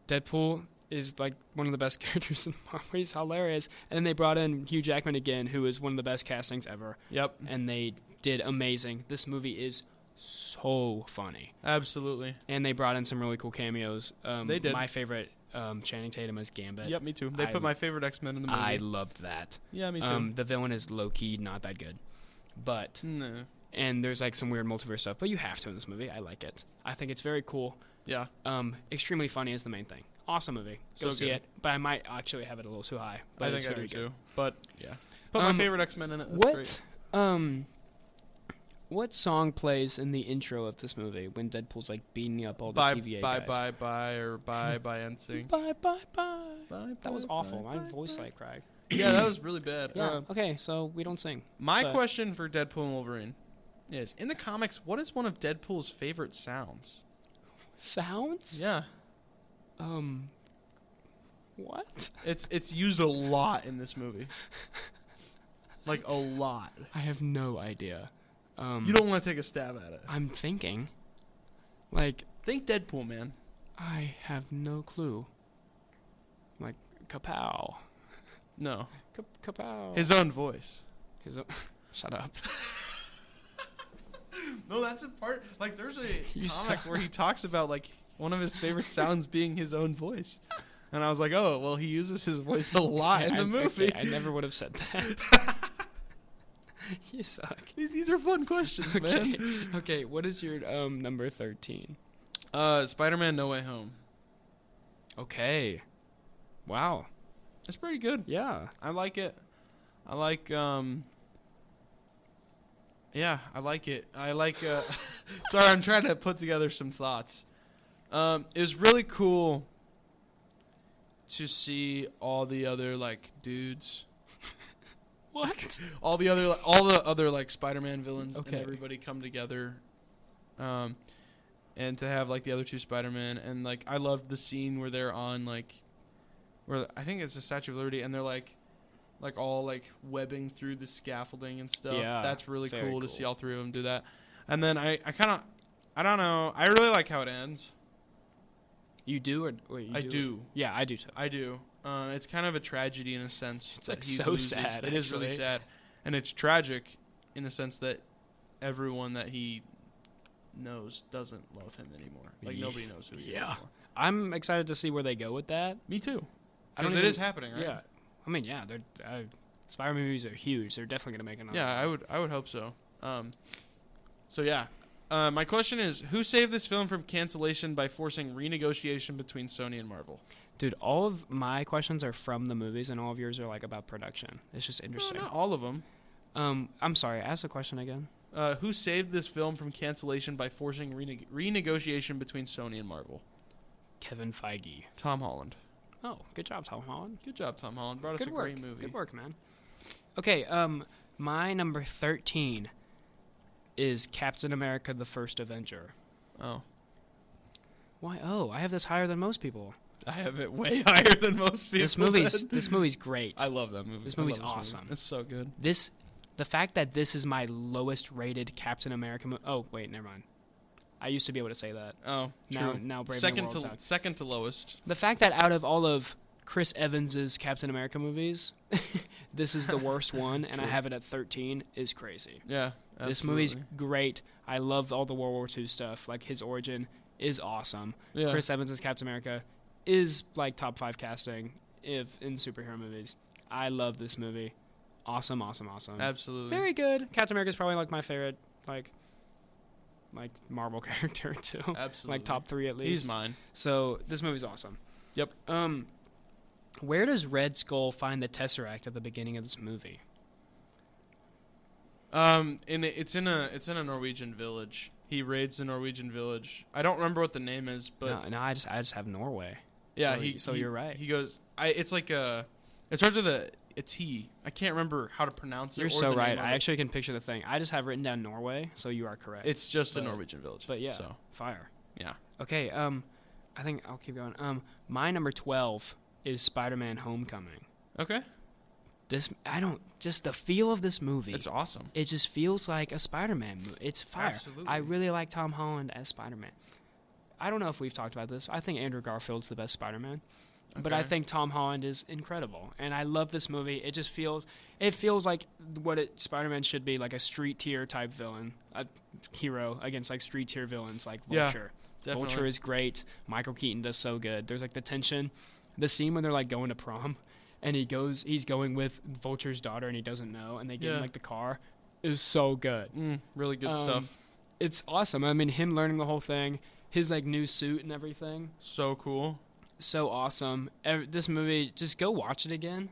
Deadpool is like one of the best characters in Marvel. He's hilarious. And then they brought in Hugh Jackman again, who is one of the best castings ever. Yep. And they did amazing. This movie is so funny. Absolutely. And they brought in some really cool cameos. They did. My favorite, Channing Tatum as Gambit. Yep, me too. They put my favorite X-Men in the movie. I loved that. Yeah, me too. The villain is low-key not that good. But... No. And there's like some weird multiverse stuff, but you have to in this movie. I like it. I think it's very cool. Yeah. Extremely funny is the main thing. Awesome movie. Go see it. But I might actually have it a little too high. But I think I do good. too. But yeah. Put my favorite X-Men in it. That's great. What song plays in the intro of this movie when Deadpool's like beating up all the TVA guys? Bye NSYNC. Bye. That was awful. My voice like cracked. Yeah, that was really bad. Yeah. Okay, so we don't sing. My question for Deadpool and Wolverine is: in the comics, what is one of Deadpool's favorite sounds? Sounds? Yeah. What? It's used a lot in this movie. Like a lot. I have no idea. You don't want to take a stab at it. I'm thinking. Like, think Deadpool, man. I have no clue. Like, kapow. No. Kapow. His own voice. Shut up. No, that's a part. Like, there's a comic where he talks about, like, one of his favorite sounds being his own voice. And I was like, oh, well, he uses his voice a lot in the movie. I never would have said that. You suck. These are fun questions, man. Okay, what is your number 13? Spider-Man No Way Home. Okay. Wow. It's pretty good. Yeah. I like it. I like yeah, I like it. I like sorry, I'm trying to put together some thoughts. It was really cool to see all the other like dudes. What? all the other like Spider-Man villains and everybody come together. And to have like the other two Spider-Man, and like I loved the scene where they're on like where I think it's the Statue of Liberty, and they're like all like webbing through the scaffolding and stuff. Yeah, that's really cool to see all three of them do that. And then I don't know, I really like how it ends. You do, or wait, I do. Yeah, I do too. I do. It's kind of a tragedy in a sense. It's like so sad. It is really sad, and it's tragic in the sense that everyone that he knows doesn't love him anymore. Like nobody knows who he is anymore. I'm excited to see where they go with that. Me too. Because it is happening, right? Yeah. I mean, yeah, they're Spider-Man movies are huge. They're definitely gonna make another. Yeah, I would hope so. So yeah. My question is, who saved this film from cancellation by forcing renegotiation between Sony and Marvel? Dude, all of my questions are from the movies, and all of yours are like about production. It's just interesting. No, not all of them. I'm sorry. Ask the question again. Who saved this film from cancellation by forcing renegotiation between Sony and Marvel? Kevin Feige. Tom Holland. Oh, good job, Tom Holland. Good job, Tom Holland. Brought us a great movie. Good work, man. Okay, my number 13 is Captain America: The First Avenger. Oh. Why? Oh, I have this higher than most people. I have it way higher than most people. This movie's great. I love that movie. This movie's awesome. Movie. It's so good. The fact that this is my lowest rated Captain America movie. Oh, wait, never mind. I used to be able to say that. Oh, true. Now Brave New World's out. Second to lowest. The fact that out of all of Chris Evans's Captain America movies, this is the worst one, and I have it at 13 is crazy. Yeah, absolutely. This movie's great. I love all the World War II stuff. Like, his origin is awesome. Yeah. Chris Evans's Captain America is like top 5 casting in superhero movies. I love this movie. Awesome. Absolutely. Very good. Captain America's probably like my favorite like Marvel character too. Absolutely. Like top 3 at least. He's mine. So this movie's awesome. Yep. Where does Red Skull find the Tesseract at the beginning of this movie? It's in a Norwegian village. He raids the Norwegian village. I don't remember what the name is, but no, I just have Norway. Yeah, so you're right. He goes. It starts with a T. I can't remember how to pronounce it. You're or so the right. name of I it. actually can picture the thing. I just have written down Norway, so you are correct. It's just a Norwegian village. But yeah, So, fire. yeah. Okay, I think I'll keep going. My number 12 is Spider-Man: Homecoming. Okay. Just the feel of this movie. It's awesome. It just feels like a Spider-Man movie. It's fire. Absolutely. I really like Tom Holland as Spider-Man. I don't know if we've talked about this. I think Andrew Garfield's the best Spider-Man. But I think Tom Holland is incredible. And I love this movie. It just feels like what Spider-Man should be, like a street tier type villain. A hero against like street tier villains like Vulture. Yeah, definitely. Vulture is great. Michael Keaton does so good. There's like the tension. The scene when they're like going to prom and he's going with Vulture's daughter and he doesn't know and they get in like the car is so good. Really good stuff. It's awesome. I mean, him learning the whole thing, his like new suit and everything. So cool. So awesome. This movie, just go watch it again.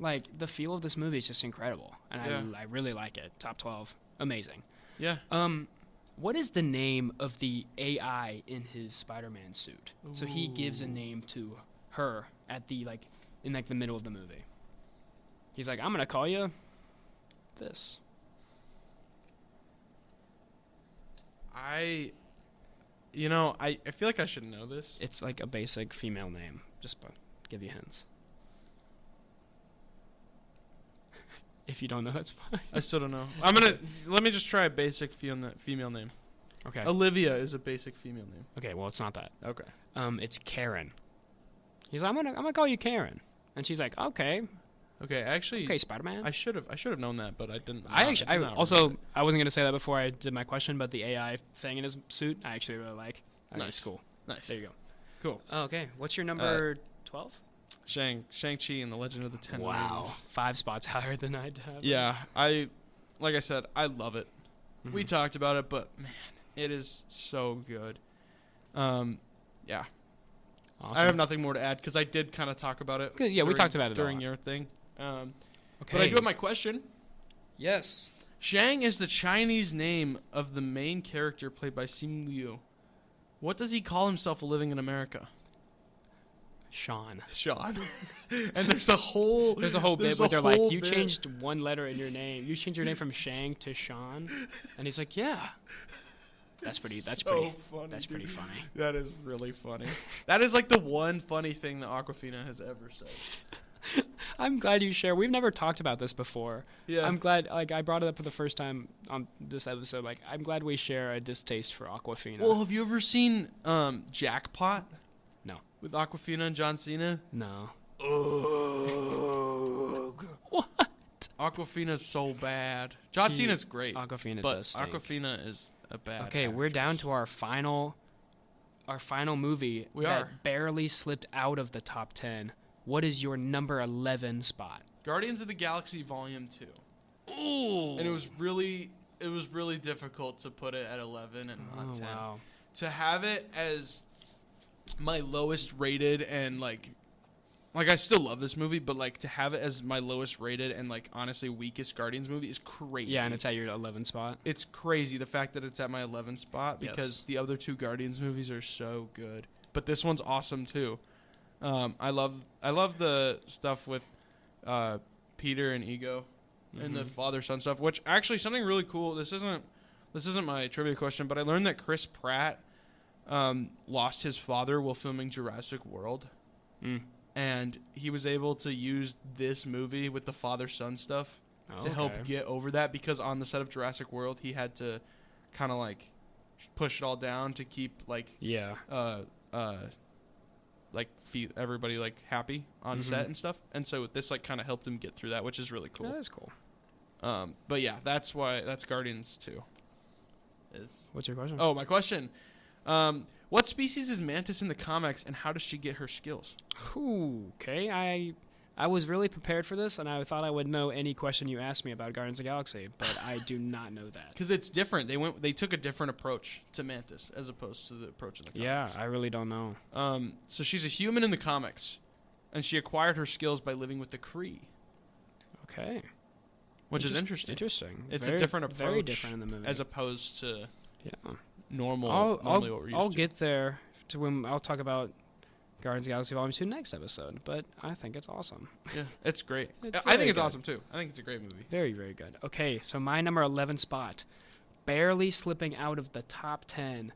Like, the feel of this movie is just incredible. And I really like it. Top 12. Amazing. Yeah. What is the name of the AI in his Spider-Man suit? Ooh. So he gives a name to her at the, like, in, like, the middle of the movie. He's like, I'm going to call you this. I feel like I should know this. It's like a basic female name. Just to give you hints. If you don't know, it's fine. I still don't know. Let me just try a basic female name. Okay. Olivia is a basic female name. Okay, well, it's not that. Okay. It's Karen. He's like, I'm gonna call you Karen. And she's like, okay. Okay, actually. Okay, Spider-Man. I should have known that, but I didn't. I wasn't gonna say that before I did my question, but the AI thing in his suit, I actually really like. I think it's cool. Nice. There you go. Cool. Okay, what's your number 12? Shang-Chi and the Legend of the Ten Rings. 5 spots higher than I'd have. Yeah, like I said, I love it. Mm-hmm. We talked about it, but man, it is so good. Yeah. Awesome. I have nothing more to add because I did kind of talk about it. Good. Yeah, we talked about it during your thing. Okay. But I do have my question. Yes. Shang is the Chinese name of the main character played by Simu Liu. What does he call himself living in America? Sean. And there's a whole bit where they're like, you changed one letter in your name. You changed your name from Shang to Sean. And he's like, yeah. That's pretty funny. That's pretty funny. That is really funny. That is like the one funny thing that Awkwafina has ever said. I'm glad you share. We've never talked about this before. Yeah. I'm glad, like, I brought it up for the first time on this episode. Like, I'm glad we share a distaste for Awkwafina. Well, have you ever seen Jackpot? No. With Awkwafina and John Cena? No. What? Awkwafina's so bad. John Cena's great. Awkwafina but does stink. Awkwafina is a bad Okay, actress. we're down to our final movie that barely slipped out of the top 10. What is your number 11 spot? Guardians of the Galaxy Volume 2. Ooh. And it was really difficult to put it at 11 and not 10. Wow. To have it as my lowest rated and like I still love this movie, but like to have it as my lowest rated and like honestly weakest Guardians movie is crazy. Yeah, and it's at your 11 spot. It's crazy the fact that it's at my 11 spot because the other two Guardians movies are so good. But this one's awesome too. I love the stuff with Peter and Ego and the father-son stuff, which actually something really cool. This isn't my trivia question, but I learned that Chris Pratt lost his father while filming Jurassic World. And he was able to use this movie with the father-son stuff to help get over that because on the set of Jurassic World, he had to kind of like push it all down to keep like everybody like happy on set and stuff. And so this like kind of helped him get through that, which is really cool. That is cool. But yeah, that's Guardians 2. What's your question? Oh, my question. What species is Mantis in the comics, and how does she get her skills? Ooh, okay. I was really prepared for this, and I thought I would know any question you asked me about Guardians of the Galaxy, but I do not know that. Because it's different. They took a different approach to Mantis as opposed to the approach in the comics. Yeah, I really don't know. So she's a human in the comics, and she acquired her skills by living with the Kree. Okay. Which is interesting. Interesting. It's a different approach. Very different in the movie. As opposed to normally what we're used to. I'll get there to when I'll talk about Guardians of the Galaxy Volume 2 next episode, but I think it's awesome. Yeah, it's great. It's I very think it's good. awesome too. I think it's a great movie. Very, very good. Okay, so my number 11 spot, barely slipping out of the top 10.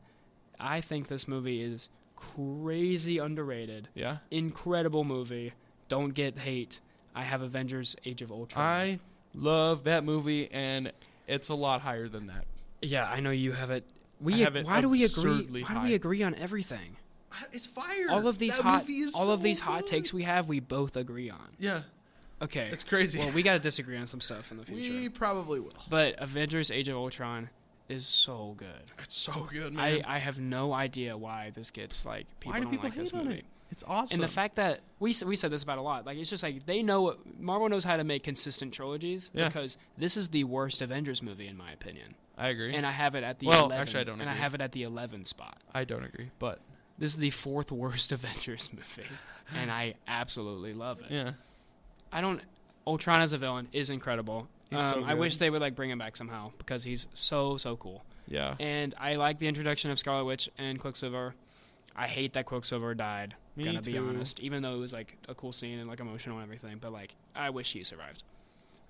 I think this movie is crazy underrated. Yeah. Incredible movie. Don't get hate. I have Avengers Age of Ultron. I love that movie, and it's a lot higher than that. Yeah, I know you have it. I have it Why do we agree? absurdly Why do high. we agree on everything? It's fire. All of these that hot, movie is all so of these hot good. takes we have, we both agree on. Yeah, Okay, it's crazy. well, we gotta disagree on some stuff in the future. We probably will. But Avengers: Age of Ultron is so good. It's so good, man. I have no idea why this gets like people Why do don't people like this hate on movie. it? It's awesome. And the fact that we said this about a lot, like it's just like Marvel knows how to make consistent trilogies because this is the worst Avengers movie in my opinion. I agree. And I have it at the 11. actually I don't and I agree. have it at the 11 spot. I don't agree, but This is the 4th worst Avengers movie, and I absolutely love it. yeah, Ultron as a villain is incredible. He's so I good. wish they would like bring him back somehow because he's so cool. yeah. And I like the introduction of Scarlet Witch and Quicksilver. I hate that Quicksilver died. Me Gonna be too. honest, even though it was like a cool scene and like emotional and everything, but like I wish he survived.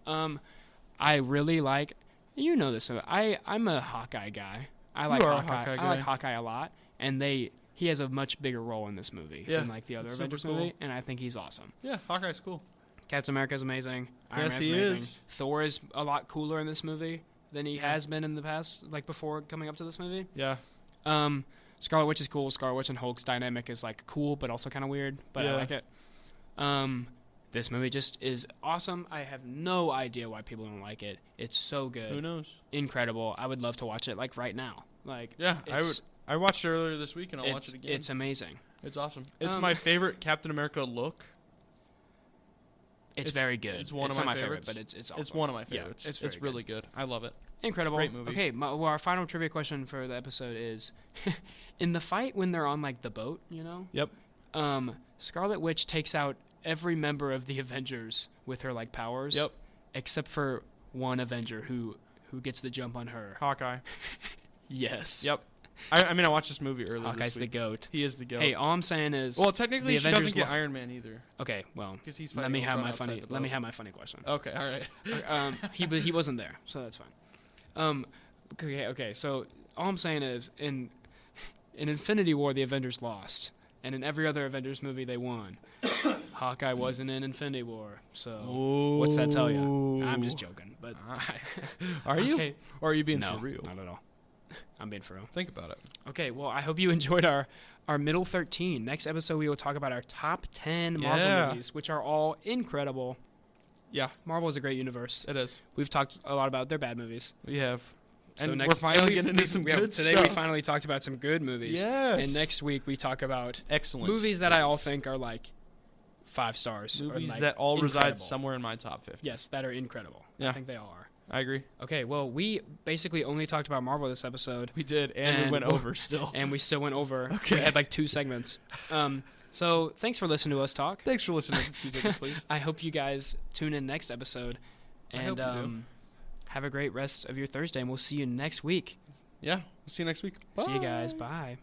I really like. You know this. I'm a Hawkeye guy. I like are a Hawkeye. Hawkeye I like guy. Hawkeye a lot, and he has a much bigger role in this movie Yeah, than like the other it's super Avengers cool. movie, and I think he's awesome. Yeah, Hawkeye's cool. Captain America's amazing. Iron Yes, Man's he amazing. is. Thor is a lot cooler in this movie than he has been in the past, like before coming up to this movie. Yeah, Scarlet Witch is cool. Scarlet Witch and Hulk's dynamic is like cool, but also kind of weird. But I Yeah. like it. This movie just is awesome. I have no idea why people don't like it. It's so good. who knows? Incredible. I would love to watch it like right now. Like Yeah, I would. it's- I watched it earlier this week, and I'll watch it again. It's amazing. It's awesome. It's Um, my favorite Captain America look. It's very good. It's one of not my my favorite, favorites. but it's awesome. It's one of my Yeah, favorites. it's very it's really good. I love it. incredible. Great movie. Okay, our final trivia question for the episode is: in the fight when they're on like the boat, Yep. Scarlet Witch takes out every member of the Avengers with her like powers. Yep. Except for one Avenger who gets the jump on her. Hawkeye. Yes. Yep. I mean, I watched this movie earlier Hawkeye's this the week. goat. He is the goat. Hey, all I'm saying is. well, technically, the she Avengers doesn't get lo- Iron Man either. Okay, well, Because he's let fighting me have Ultron my outside funny. the Let me boat. have my funny question. Okay, all right. He wasn't there, so that's fine. Okay. So all I'm saying is, in Infinity War, the Avengers lost, and in every other Avengers movie, they won. Hawkeye wasn't in Infinity War, so what's that tell you? I'm just joking, but Are you? Okay. Or are you being no, for real? not at all. I'm being for real. Think about it. Okay, well, I hope you enjoyed our middle 13. Next episode, we will talk about our top 10 Marvel movies, which are all incredible. Yeah, Marvel is a great universe. it is. We've talked a lot about their bad movies. We have. So And next, we're finally and getting into some good today stuff. we finally talked about some good movies. Yes. And next week we talk about Excellent. movies that I all think are like 5 stars. or Movies like that all reside incredible. somewhere in my top 50. Yes, that are incredible. Yeah. I think they all are. I agree. Okay, well, we basically only talked about Marvel this episode. We did, and we went over still. And we still went over. Okay. We had like 2 segments. So thanks for listening to us talk. Thanks for listening to 2 Tickets, Please. I hope you guys tune in next episode. And I hope you do. have a great rest of your Thursday, and we'll see you next week. Yeah. We'll see you next week. See you Bye. guys. Bye.